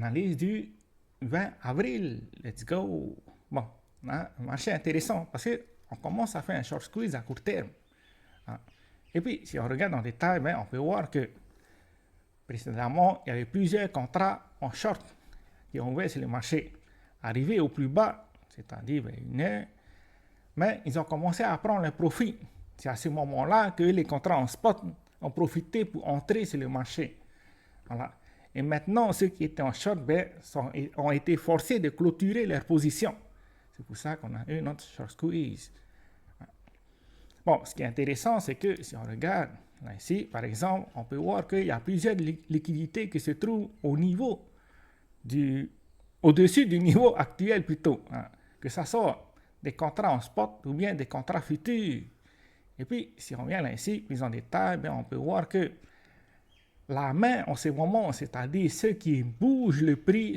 analyse du 20 avril. Let's go. Bon, un marché intéressant parce qu'on commence à faire un short squeeze à court terme. Et puis, si on regarde en détail, on peut voir que précédemment, il y avait plusieurs contrats en short qui ont ouvert sur le marché. Arrivés au plus bas, c'est-à-dire une heure, mais ils ont commencé à prendre le profit. C'est à ce moment-là que les contrats en spot ont profité pour entrer sur le marché. Voilà. Et maintenant, ceux qui étaient en short ont été forcés de clôturer leur position. C'est pour ça qu'on a eu notre short squeeze. Bon, ce qui est intéressant, c'est que si on regarde là ici, par exemple, on peut voir qu'il y a plusieurs liquidités qui se trouvent au-dessus du niveau actuel plutôt. Que ce soit des contrats en spot ou bien des contrats futurs. Et puis, si on vient là ici, plus en détail, on peut voir que la main en ce moment, c'est-à-dire ceux qui bougent le prix,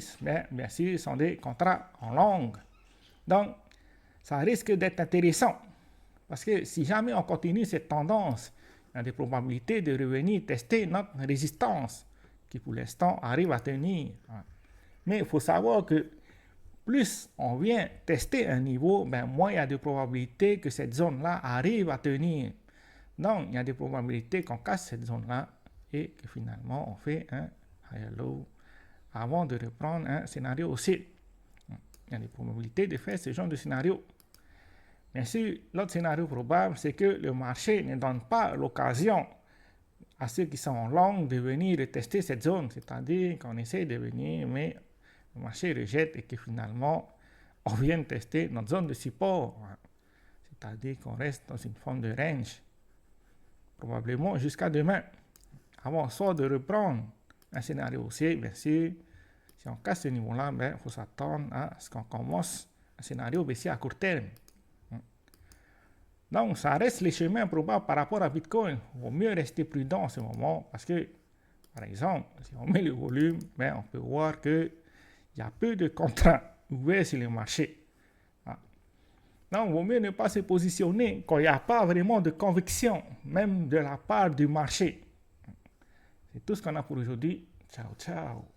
bien sûr, sont des contrats en longue. Donc, ça risque d'être intéressant. Parce que si jamais on continue cette tendance, il y a des probabilités de revenir tester notre résistance, qui pour l'instant arrive à tenir. Mais il faut savoir que plus on vient tester un niveau, moins il y a de probabilités que cette zone-là arrive à tenir. Donc, il y a des probabilités qu'on casse cette zone-là et que finalement, on fait un higher low avant de reprendre un scénario haussier. Il y a des probabilités de faire ce genre de scénario. Bien sûr, l'autre scénario probable, c'est que le marché ne donne pas l'occasion à ceux qui sont en long de venir tester cette zone. C'est-à-dire qu'on essaie de venir, mais le marché rejette et que finalement, on vient tester notre zone de support. C'est-à-dire qu'on reste dans une forme de range. Probablement jusqu'à demain. Avant soit de reprendre un scénario haussier, bien sûr, si on casse ce niveau-là, il faut s'attendre à ce qu'on commence un scénario baissier à court terme. Donc, ça reste les chemins probables par rapport à Bitcoin. Il vaut mieux rester prudent en ce moment parce que, par exemple, si on met le volume, on peut voir qu'il y a peu de contrats ouverts sur le marché. Donc, il vaut mieux ne pas se positionner quand il n'y a pas vraiment de conviction, même de la part du marché. C'est tout ce qu'on a pour aujourd'hui. Ciao, ciao.